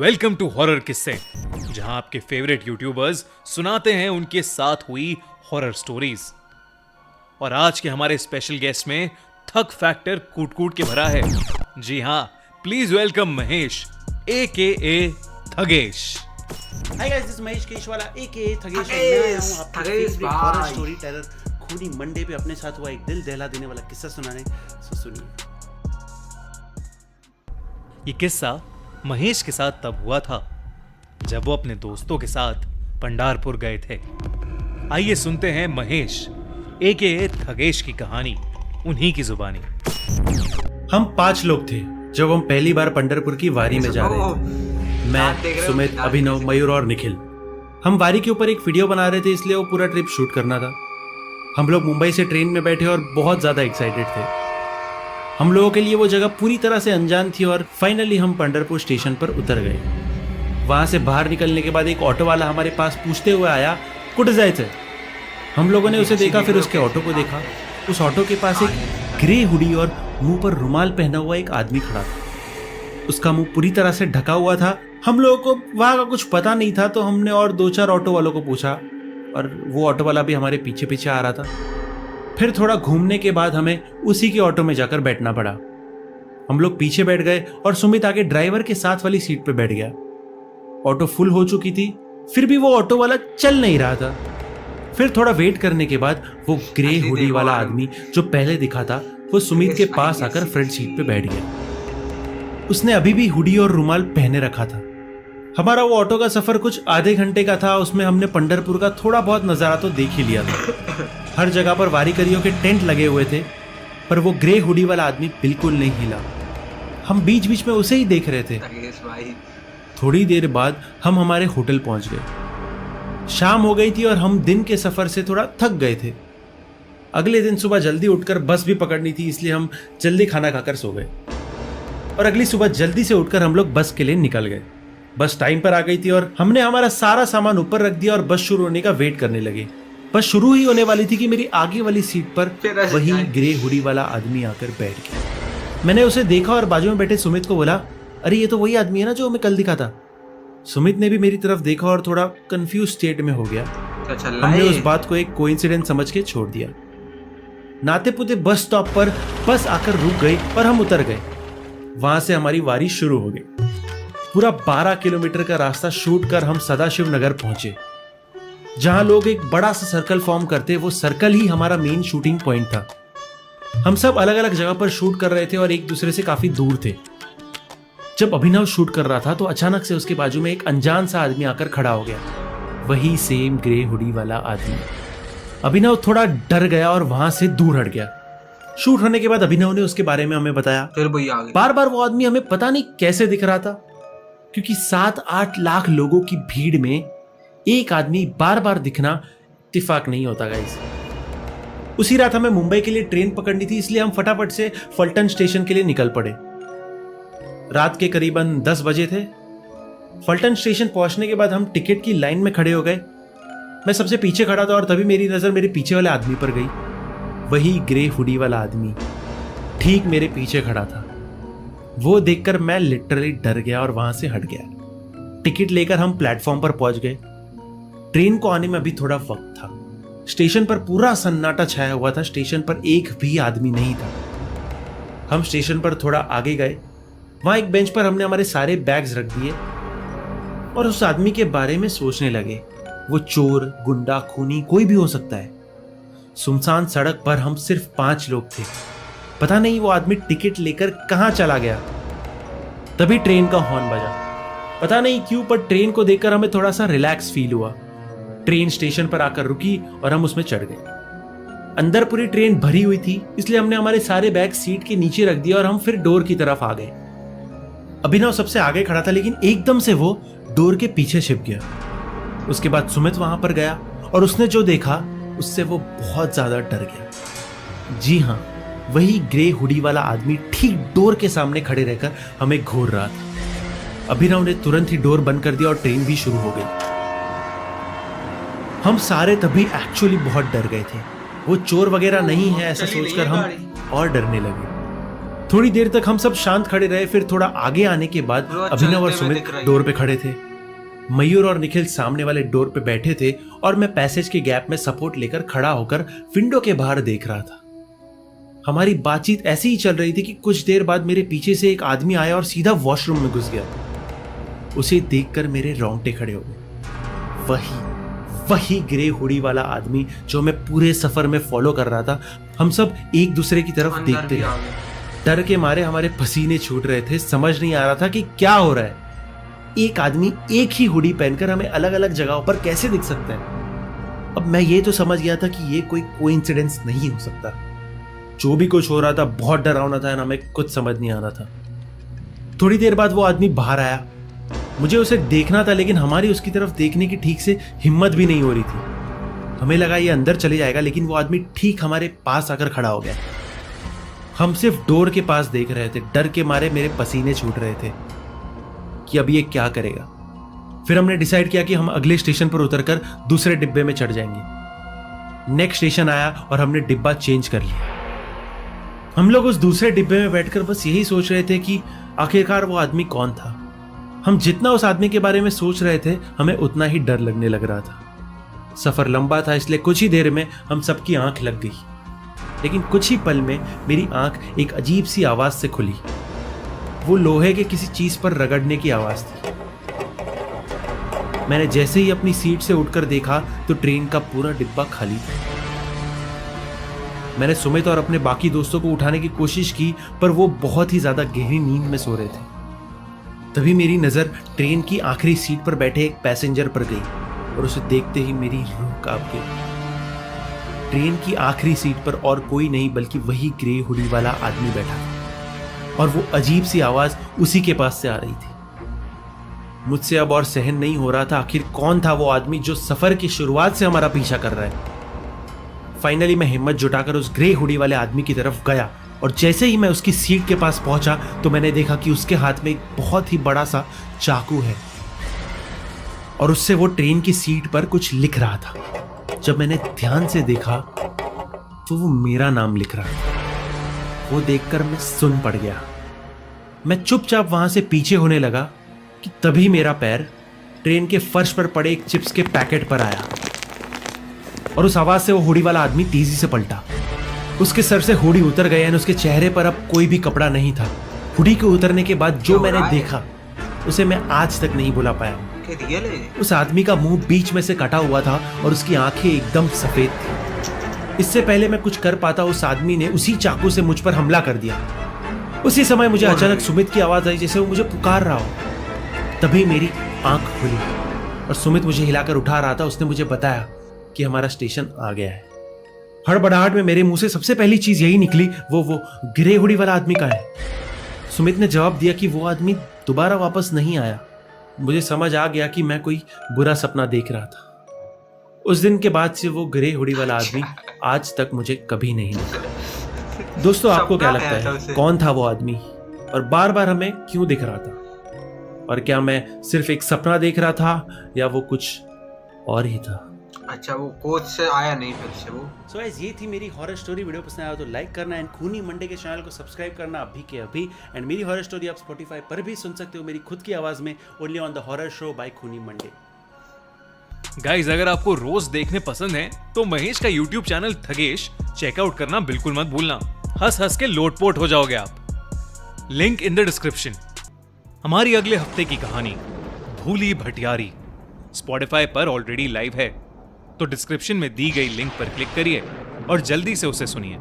Welcome to horror किस्से, जहां आपके फेवरेट यूट्यूबर्स सुनाते हैं उनके साथ हुई हॉरर स्टोरीज। और आज के हमारे स्पेशल गेस्ट में थक फैक्टर कूट कूट के भरा है। जी हां, please welcome Mahesh AKA Thagesh. Hi guys, this Mahesh Keshwala AKA Thagesh. मैं आया हूं आपके फेवरेट हॉरर स्टोरी टेलर खूनी मंडे पे अपने साथ हुआ एक दिल दहला देने वाला किस्सा सुनाने। सुनिए। ये किस्सा महेश के साथ तब हुआ था जब वो अपने दोस्तों के साथ पंडारपुर गए थे। आइए सुनते हैं महेश AKA थगेश की कहानी उन्हीं की जुबानी। हम 5 लोग थे जब हम पहली बार पंढरपुर की वारी में जा रहे थे। मैं, सुमित, अभिनव, मयूर और निखिल। हम वारी के ऊपर एक वीडियो बना रहे थे, इसलिए वो पूरा ट्रिप शूट करना था। हम लोग मुंबई से ट्रेन में बैठे और बहुत ज्यादा एक्साइटेड थे। हम लोगों के लिए वो जगह पूरी तरह से अनजान थी और फाइनली हम पंढरपुर स्टेशन पर उतर गए। वहां से बाहर निकलने के बाद एक ऑटो वाला हमारे पास पूछते हुए आया, कुठे जायचं? हम लोगों ने उसे देखा, फिर उसके ऑटो को देखा। उस ऑटो के पास एक ग्रे हुडी और मुंह पर रुमाल पहना हुआ एक आदमी खड़ा था। उसका मुंह पूरी तरह से ढका हुआ था। हम लोगों को वहां का कुछ पता नहीं था, तो हमने और 2-4 ऑटो वालों को पूछा और वो ऑटो वाला भी हमारे पीछे पीछे आ रहा था। फिर थोड़ा घूमने के बाद हमें उसी के ऑटो में जाकर बैठना पड़ा। हम लोग पीछे बैठ गए और सुमित आगे ड्राइवर के साथ वाली सीट पे बैठ गया। ऑटो फुल हो चुकी थी, फिर भी वो ऑटो वाला चल नहीं रहा था। फिर थोड़ा वेट करने के बाद वो ग्रे हुडी वाला आदमी जो पहले दिखा था, वो सुमित के पास आकर फ्रंट सीट पे बैठ गया। उसने अभी भी हुडी और रुमाल पहने रखा था। हमारा वो ऑटो का सफर कुछ आधे घंटे का था। उसमें हमने पंढरपुर का थोड़ा बहुत नजारा तो देख ही लिया था। हर जगह पर वारीकरियों के टेंट लगे हुए थे, पर वो ग्रे हुडी वाला आदमी बिल्कुल नहीं हिला। हम बीच बीच में उसे ही देख रहे थे। थोड़ी देर बाद हम हमारे होटल पहुंच गए। शाम हो गई थी और हम दिन के सफर से थोड़ा थक गए थे। अगले दिन सुबह जल्दी उठकर बस भी पकड़नी थी, इसलिए हम जल्दी खाना खाकर सो गए। और अगली सुबह जल्दी से उठकर हम लोग बस के लिए निकल गए। बस टाइम पर आ गई थी और हमने हमारा सारा सामान ऊपर रख दिया और बस शुरू होने का वेट करने लगे। बस शुरू ही होने वाली थी कि मेरी आगे वाली सीट पर वही ग्रे हुडी वाला आदमी आकर बैठ गया। मैंने उसे देखा और बाजू में बैठे सुमित को बोला, अरे ये तो वही आदमी है ना जो हमें कल दिखा था। सुमित ने भी मेरी तरफ देखा और थोड़ा कंफ्यूज स्टेट में हो गया। हमने उस बात को एक कोइंसिडेंस समझ के छोड़ दिया। नाते पुते बस स्टॉप पर बस आकर रुक गई और हम उतर गए। वहां से हमारी वारी शुरू हो गई। पूरा 12 किलोमीटर का रास्ता शूट कर हम सदाशिव नगर पहुंचे। जहां लोग एक बड़ा सा सर्कल फॉर्म करते, वो सर्कल ही हमारा मेन शूटिंग पॉइंट था। हम सब अलग अलग जगह पर शूट कर रहे थे और एक दूसरे से काफी दूर थे। जब अभिनव शूट कर रहा था तो अचानक से उसके बाजू में एक अनजान सा आदमी आकर खड़ा हो गया। वही सेम ग्रे हुडी वाला आदमी। अभिनव थोड़ा डर गया और वहां से दूर हट गया। शूट होने के बाद अभिनव ने उसके बारे में हमें बताया। बार बार वो आदमी हमें पता नहीं कैसे दिख रहा था, क्योंकि 7-8 लाख लोगों की भीड़ में एक आदमी बार बार दिखना इत्तेफाक नहीं होता गाइस। उसी रात हमें मुंबई के लिए ट्रेन पकड़नी थी, इसलिए हम फटाफट से फलटन स्टेशन के लिए निकल पड़े। रात के करीबन 10 बजे थे। फलटन स्टेशन पहुंचने के बाद हम टिकट की लाइन में खड़े हो गए। मैं सबसे पीछे खड़ा था और तभी मेरी नजर मेरे पीछे वाले आदमी पर गई। वही ग्रे हुडी वाला आदमी ठीक मेरे पीछे खड़ा था। वो देखकर मैं लिटरली डर गया और वहां से हट गया। टिकट लेकर हम प्लेटफॉर्म पर पहुंच गए। ट्रेन को आने में अभी थोड़ा वक्त था। स्टेशन पर पूरा सन्नाटा छाया हुआ था। स्टेशन पर एक भी आदमी नहीं था। हम स्टेशन पर थोड़ा आगे गए। वहां एक बेंच पर हमने हमारे सारे बैग्स रख दिए और उस आदमी के बारे में सोचने लगे। वो चोर, गुंडा, खूनी कोई भी हो सकता है। सुनसान सड़क पर हम सिर्फ 5 लोग थे। पता नहीं वो आदमी टिकट लेकर कहां चला गया। तभी ट्रेन का हॉर्न बजा। पता नहीं क्यों, पर ट्रेन को देखकर हमें थोड़ा सा रिलैक्स फील हुआ। ट्रेन स्टेशन पर आकर रुकी और हम उसमें चढ़ गए। अंदर पूरी ट्रेन भरी हुई थी, इसलिए हमने हमारे सारे बैग सीट के नीचे रख दिया और हम फिर डोर की तरफ आ गए। अभिनव सबसे आगे खड़ा था, लेकिन एकदम से वो डोर के पीछे छिप गया। उसके बाद सुमित वहां पर गया और उसने जो देखा उससे वो बहुत ज्यादा डर गया। जी हाँ, वही ग्रे हुडी वाला आदमी ठीक डोर के सामने खड़े रहकर हमें घूर रहा था। अभिनव ने तुरंत ही डोर बंद कर दिया और ट्रेन भी शुरू हो गई। हम सारे तभी एक्चुअली बहुत डर गए थे। वो चोर वगैरह नहीं है ऐसा सोचकर हम और डरने लगे। थोड़ी देर तक हम सब शांत खड़े रहे, फिर थोड़ा आगे आने के बाद अभिनव और सुमित डोर पे खड़े थे। मयूर और निखिल सामने वाले डोर पे बैठे थे और मैं पैसेज के गैप में सपोर्ट लेकर खड़ा होकर विंडो के बाहर देख रहा था। हमारी बातचीत ऐसी ही चल रही थी कि कुछ देर बाद मेरे पीछे से एक आदमी आया और सीधा वॉशरूम में घुस गया। उसे देखकर मेरे रोंगटे खड़े हो गए। वही ग्रे हुडी वाला आदमी जो मैं पूरे सफर में फॉलो कर रहा था। हम सब एक दूसरे की तरफ देखते रहे। डर के मारे हमारे पसीने छूट रहे थे। समझ नहीं आ रहा था कि क्या हो रहा है। एक आदमी एक ही हुडी पहनकर हमें अलग अलग जगहों पर कैसे दिख सकता है। अब मैं ये तो समझ गया था कि ये कोई कोइंसिडेंस नहीं हो सकता। जो भी कुछ हो रहा था बहुत डरावना था ना, हमें कुछ समझ नहीं आ रहा था। थोड़ी देर बाद वो आदमी बाहर आया। मुझे उसे देखना था, लेकिन हमारी उसकी तरफ देखने की ठीक से हिम्मत भी नहीं हो रही थी। हमें लगा ये अंदर चले जाएगा, लेकिन वो आदमी ठीक हमारे पास आकर खड़ा हो गया। हम सिर्फ डोर के पास देख रहे थे। डर के मारे मेरे पसीने छूट रहे थे कि अब ये क्या करेगा। फिर हमने डिसाइड किया कि हम अगले स्टेशन पर उतरकर दूसरे डिब्बे में चढ़ जाएंगे। नेक्स्ट स्टेशन आया और हमने डिब्बा चेंज कर लिया। हम लोग उस दूसरे डिब्बे में बैठकर बस यही सोच रहे थे कि आखिरकार वो आदमी कौन था। हम जितना उस आदमी के बारे में सोच रहे थे, हमें उतना ही डर लगने लग रहा था। सफर लंबा था, इसलिए कुछ ही देर में हम सबकी आंख लग गई। लेकिन कुछ ही पल में मेरी आंख एक अजीब सी आवाज से खुली। वो लोहे के किसी चीज पर रगड़ने की आवाज थी। मैंने जैसे ही अपनी सीट से उठकर देखा तो ट्रेन का पूरा डिब्बा खाली था। मैंने सुमित और अपने बाकी दोस्तों को उठाने की कोशिश की, पर वो बहुत ही ज्यादा गहरी नींद में सो रहे थे। तभी मेरी नजर ट्रेन की आखिरी सीट पर बैठे एक पैसेंजर पर गई और उसे देखते ही मेरी रूह कांप गई। ट्रेन की आखिरी सीट पर और कोई नहीं बल्कि वही ग्रे हुडी वाला आदमी बैठा था और वो अजीब सी आवाज उसी के पास से आ रही थी। मुझसे अब और सहन नहीं हो रहा था। आखिर कौन था वो आदमी जो सफर की शुरुआत से हमारा पीछा कर रहा है। फाइनली मैं हिम्मत जुटाकर उस ग्रे हुडी वाले आदमी की तरफ गया और जैसे ही मैं उसकी सीट के पास पहुंचा तो मैंने देखा कि उसके हाथ में एक बहुत ही बड़ा सा चाकू है और उससे वो ट्रेन की सीट पर कुछ लिख रहा था। जब मैंने ध्यान से देखा तो वो मेरा नाम लिख रहा था। वो देखकर मैं सुन पड़ गया। मैं चुपचाप वहां से पीछे होने लगा कि तभी मेरा पैर ट्रेन के फर्श पर पड़े एक चिप्स के पैकेट पर आया और उस आवाज से वो हुडी वाला आदमी तेजी से पलटा। उसके सर से हुडी उतर गया और उसके चेहरे पर अब कोई भी कपड़ा नहीं था। हुडी के उतरने के बाद जो मैंने देखा उसे मैं आज तक नहीं भुला पाया। उस आदमी का मुंह बीच में से कटा हुआ था और उसकी आंखें एकदम सफेद थी। इससे पहले मैं कुछ कर पाता, उस आदमी ने उसी चाकू से मुझ पर हमला कर दिया। उसी समय मुझे अचानक सुमित की आवाज आई, जैसे वो मुझे पुकार रहा हो। तभी मेरी आंख खुली और सुमित मुझे हिलाकर उठा रहा था। उसने मुझे बताया कि हमारा स्टेशन आ गया है। हड़बड़ाहट में मेरे मुंह से सबसे पहली चीज यही निकली, वो ग्रे हुडी वाला आदमी का है। सुमित ने जवाब दिया कि वो आदमी दोबारा वापस नहीं आया। मुझे समझ आ गया कि मैं कोई बुरा सपना देख रहा था। उस दिन के बाद से वो ग्रे हुडी वाला आदमी आज तक मुझे कभी नहीं दिखा। दोस्तों, आपको क्या लगता है कौन था वो आदमी और बार बार हमें क्यों दिख रहा था? और क्या मैं सिर्फ एक सपना देख रहा था या वो कुछ और ही था? अच्छा, वो कोच से आया नहीं फिर से वो। सो गाइस, ये थी मेरी हॉरर स्टोरी। वीडियो पसंद आया तो लाइक करना एंड खूनी मंडे के चैनल को सब्सक्राइब करना अभी के अभी। एंड मेरी हॉरर स्टोरी आप स्पॉटिफाई पर भी सुन सकते हो मेरी खुद की आवाज में, only on the horror show by खूनी मंडे। गाइज, अगर आपको रोज देखने पसंद है तो महेश का यूट्यूब चैनल थगेश चेकआउट करना बिल्कुल मत भूलना। हंस हंस के लोटपोट हो जाओगे आप। Link in the description. हमारी अगले हफ्ते की कहानी भूली भटियारी स्पॉटिफाई पर ऑलरेडी लाइव है, तो डिस्क्रिप्शन में दी गई लिंक पर क्लिक करिए और जल्दी से उसे सुनिए।